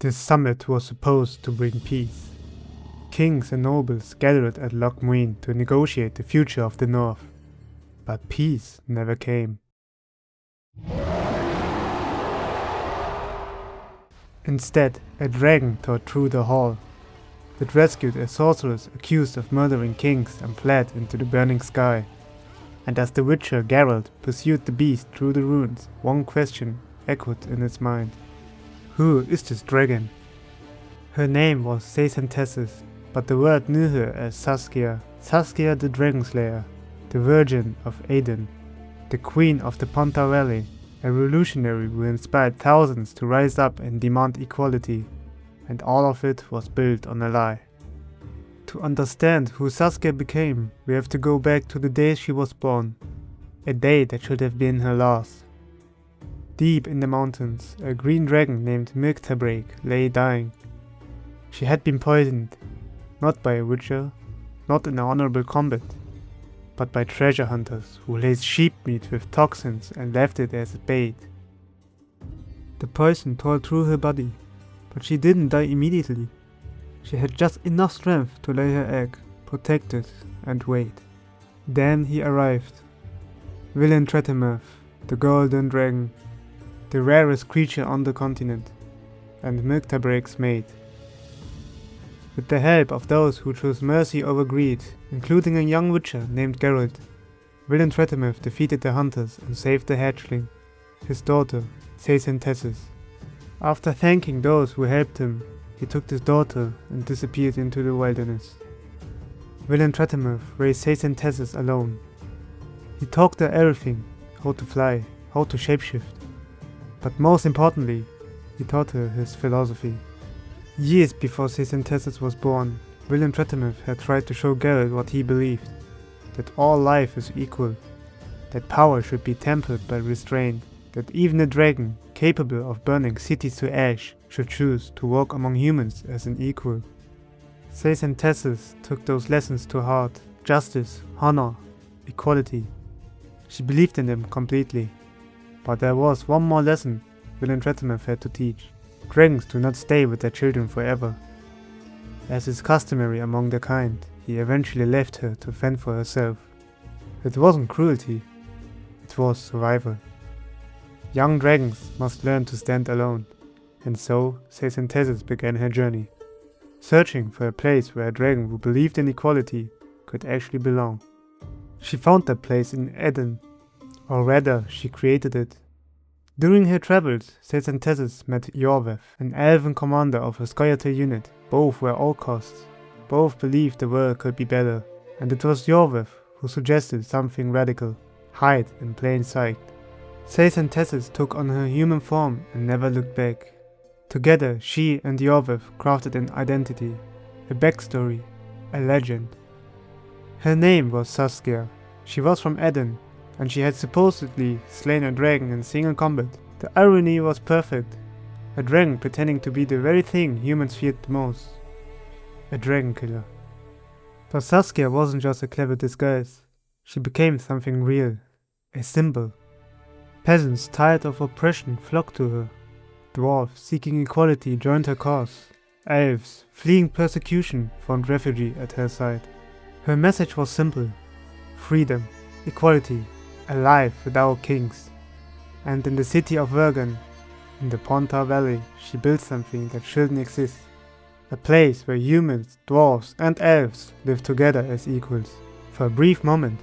This summit was supposed to bring peace. Kings and nobles gathered at Loch Muin to negotiate the future of the North. But peace never came. Instead, a dragon tore through the hall. It rescued a sorceress accused of murdering kings and fled into the burning sky. And as the witcher Geralt pursued the beast through the ruins, one question echoed in his mind. Who is this dragon? Her name was Saesenthessis, but the world knew her as Saskia the Dragonslayer, the Virgin of Aedirn, the Queen of the Pontar Valley, a revolutionary who inspired thousands to rise up and demand equality, and all of it was built on a lie. To understand who Saskia became, we have to go back to the day she was born, a day that should have been her last. Deep in the mountains, a green dragon named Pontar lay dying. She had been poisoned, not by a witcher, not in honorable combat, but by treasure hunters who laced sheep meat with toxins and left it as bait. The poison tore through her body, but she didn't die immediately. She had just enough strength to lay her egg, protect it, and wait. Then he arrived. Villain Tretemeth, the golden dragon, the rarest creature on the continent, and Pontar's mate. With the help of those who chose mercy over greed, including a young witcher named Geralt, Villain Tretemeth defeated the hunters and saved the hatchling, his daughter, Saesenthessis. After thanking those who helped him, he took his daughter and disappeared into the wilderness. Villain Tretemeth raised Saesenthessis alone. He taught her everything, how to fly, how to shapeshift. But most importantly, he taught her his philosophy. Years before Saesenthessis was born, Villain Tretemeth had tried to show Geralt what he believed, that all life is equal, that power should be tempered by restraint, that even a dragon, capable of burning cities to ash, should choose to walk among humans as an equal. Saesenthessis took those lessons to heart: justice, honor, equality. She believed in them completely. But there was one more lesson Villain Tretemeth had to teach. Dragons do not stay with their children forever. As is customary among their kind, he eventually left her to fend for herself. It wasn't cruelty, it was survival. Young dragons must learn to stand alone, and so Saesenthessis began her journey, searching for a place where a dragon who believed in equality could actually belong. She found that place in Aedirn, or rather, she created it. During her travels, Saesenthessis met Iorveth, an elven commander of a Scoia'tael unit. Both were outcasts. Both believed the world could be better, and it was Iorveth who suggested something radical: hide in plain sight. Saesenthessis took on her human form and never looked back. Together, she and Iorveth crafted an identity, a backstory, a legend. Her name was Saskia. She was from Aedirn, and she had supposedly slain a dragon in single combat. The irony was perfect. A dragon pretending to be the very thing humans feared the most. A dragon killer. But Saskia wasn't just a clever disguise. She became something real. A symbol. Peasants tired of oppression flocked to her. Dwarves seeking equality joined her cause. Elves fleeing persecution found refuge at her side. Her message was simple: freedom, equality, a life without kings. And in the city of Aedirn, in the Pontar Valley, she built something that shouldn't exist. A place where humans, dwarves and elves lived together as equals. For a brief moment,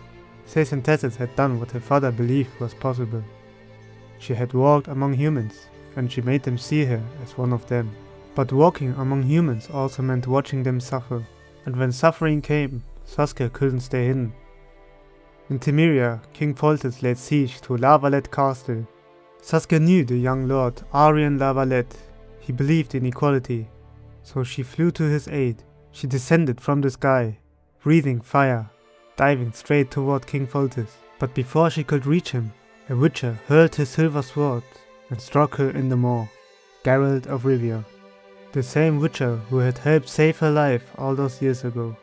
Saesenthessis had done what her father believed was possible. She had walked among humans, and she made them see her as one of them. But walking among humans also meant watching them suffer. And when suffering came, Saskia couldn't stay hidden. In Temeria, King Foltest laid siege to La Valette Castle. Saskia knew the young lord Aryan La Valette. He believed in equality, so she flew to his aid. She descended from the sky, breathing fire, diving straight toward King Foltest. But before she could reach him, a witcher hurled his silver sword and struck her in the maw. Geralt of Rivia, the same witcher who had helped save her life all those years ago.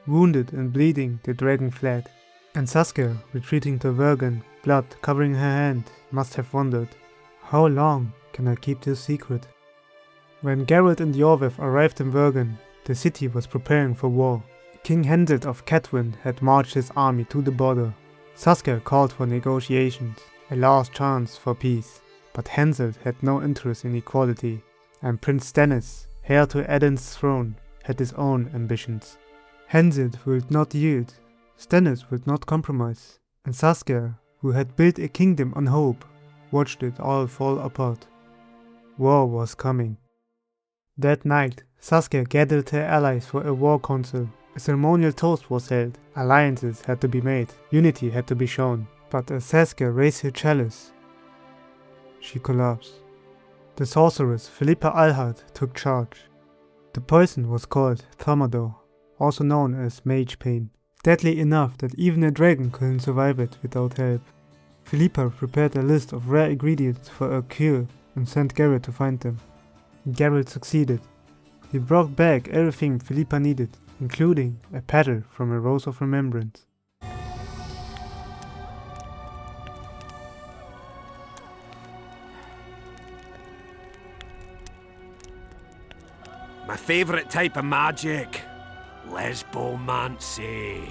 Wounded and bleeding, the dragon fled. And Saskia, retreating to Aedirn, blood covering her hand, must have wondered, how long can I keep this secret? When Geralt and Iorveth arrived in Virgin, the city was preparing for war. King Henselt of Cadwyn had marched his army to the border. Saskia called for negotiations, a last chance for peace. But Henselt had no interest in equality, and Prince Stannis, heir to Aedirn's throne, had his own ambitions. Henselt would not yield, Stannis would not compromise, and Saskia, who had built a kingdom on hope, watched it all fall apart. War was coming. That night, Saskia gathered her allies for a war council. A ceremonial toast was held, alliances had to be made, unity had to be shown. But as Saskia raised her chalice, she collapsed. The sorceress Philippa Eilhart took charge. The poison was called Thermador, also known as Mage Pain, deadly enough that even a dragon couldn't survive it without help. Philippa prepared a list of rare ingredients for a cure and sent Geralt to find them. Geralt succeeded. He brought back everything Philippa needed, including a petal from a Rose of Remembrance. My favourite type of magic, lesbomancy.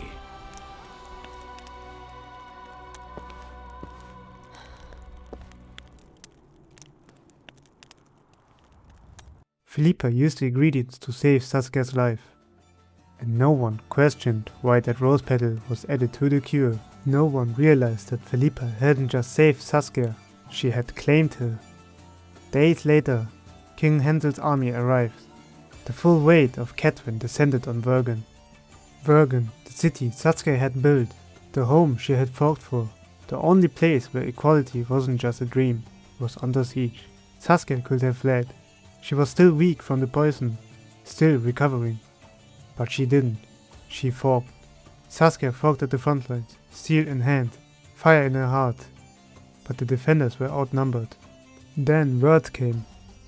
Philippa used the ingredients to save Saskia's life. And no one questioned why that rose petal was added to the cure. No one realized that Philippa hadn't just saved Saskia, she had claimed her. Days later, King Henselt's army arrived. The full weight of Cadwyn descended on Virgin. Virgin, the city Saskia had built, the home she had fought for, the only place where equality wasn't just a dream, was under siege. Saskia could have fled. She was still weak from the poison, still recovering. But she didn't. She fought. Saskia fought at the front lines, steel in hand, fire in her heart. But the defenders were outnumbered. Then word came.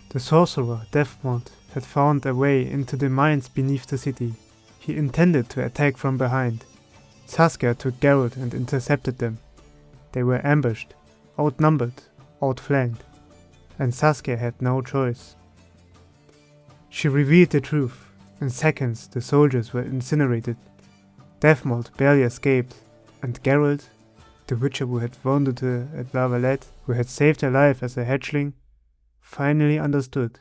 The sorcerer, Deathmold, had found a way into the mines beneath the city. He intended to attack from behind. Saskia took Geralt and intercepted them. They were ambushed, outnumbered, outflanked, and Saskia had no choice. She revealed the truth. In seconds, the soldiers were incinerated. Deathmold barely escaped, and Geralt, the witcher who had wounded her at La Valette, who had saved her life as a hatchling, finally understood.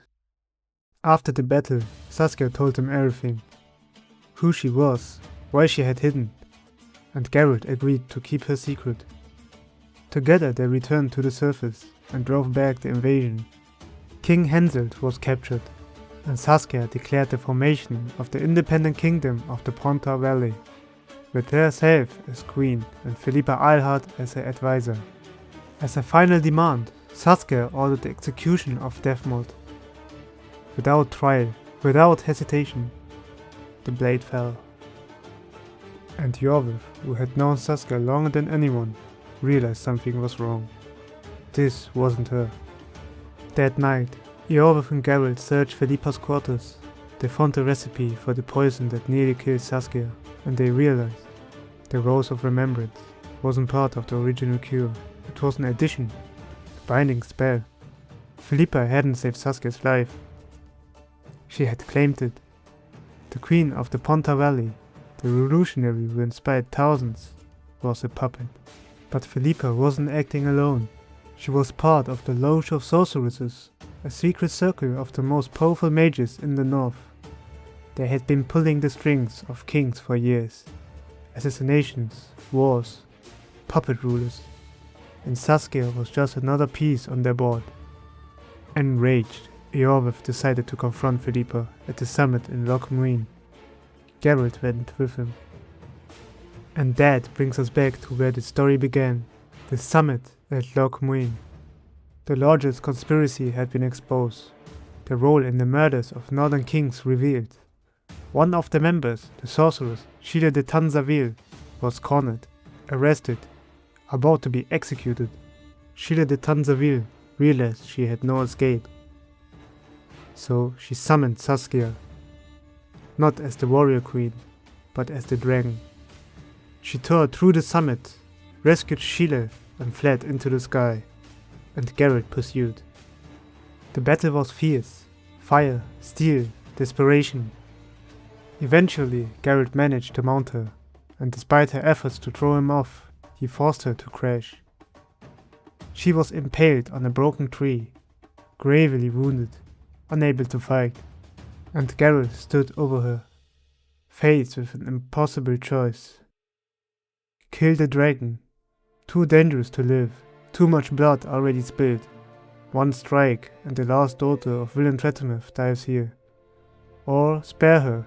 After the battle, Saskia told him everything. Who she was, why she had hidden, and Geralt agreed to keep her secret. Together they returned to the surface and drove back the invasion. King Henselt was captured, and Saskia declared the formation of the independent kingdom of the Pontar Valley, with herself as queen and Philippa Eilhart as her advisor. As a final demand, Saskia ordered the execution of Deathmold. Without trial, without hesitation, the blade fell. And Iorveth, who had known Saskia longer than anyone, realized something was wrong. This wasn't her. That night, Iorveth and Geralt searched Philippa's quarters. They found a recipe for the poison that nearly killed Saskia, and they realized the Rose of Remembrance wasn't part of the original cure. It was an addition, a binding spell. Philippa hadn't saved Saskia's life. She had claimed it. The queen of the Pontar Valley, the revolutionary who inspired thousands, was a puppet. But Philippa wasn't acting alone. She was part of the Loge of Sorceresses, a secret circle of the most powerful mages in the north. They had been pulling the strings of kings for years. Assassinations, wars, puppet rulers. And Saskia was just another piece on their board. Enraged, Iorveth decided to confront Philippa at the summit in Loch Muin. Geralt went with him. And that brings us back to where the story began, the summit at Loch Muin. The largest conspiracy had been exposed, their role in the murders of northern kings revealed. One of the members, the sorceress Sheila de Tanzaville, was cornered, arrested, about to be executed. Sheila de Tanzaville realized she had no escape. So she summoned Saskia, not as the warrior queen, but as the dragon. She tore through the summit, rescued Sheila and fled into the sky, and Geralt pursued. The battle was fierce, Fire, steel, desperation. Eventually, Geralt managed to mount her, and despite her efforts to throw him off, he forced her to crash. She was impaled on a broken tree, gravely wounded, unable to fight, and Geralt stood over her, faced with an impossible choice. Kill the dragon. Too dangerous to live, too much blood already spilled. One strike and the last daughter of Villain Tretimeth dies here. Or spare her,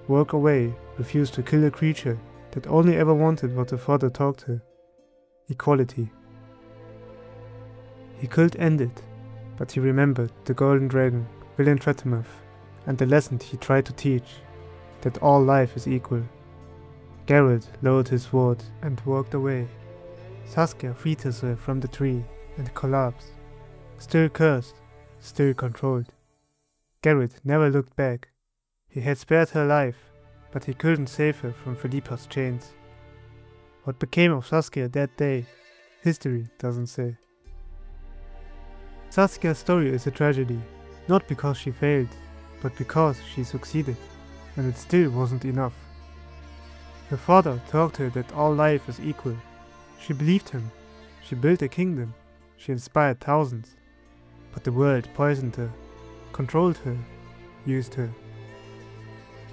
walk away, refuse to kill a creature that only ever wanted what her father taught her. Equality. He could end it, but he remembered the golden dragon, Villain Tretimeth, and the lesson he tried to teach, that all life is equal. Geralt lowered his sword and walked away. Saskia freed herself from the tree and collapsed, still cursed, still controlled. Geralt never looked back. He had spared her life, but he couldn't save her from Philippa's chains. What became of Saskia that day, history doesn't say. Saskia's story is a tragedy, not because she failed, but because she succeeded, and it still wasn't enough. Her father taught her that all life is equal. She believed him. She built a kingdom. She inspired thousands. But the world poisoned her, controlled her, used her.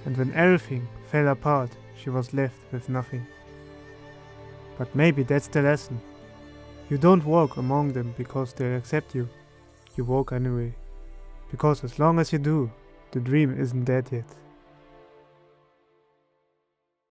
And when everything fell apart, she was left with nothing. But maybe that's the lesson. You don't walk among them because they accept you. You walk anyway. Because as long as you do, the dream isn't dead yet.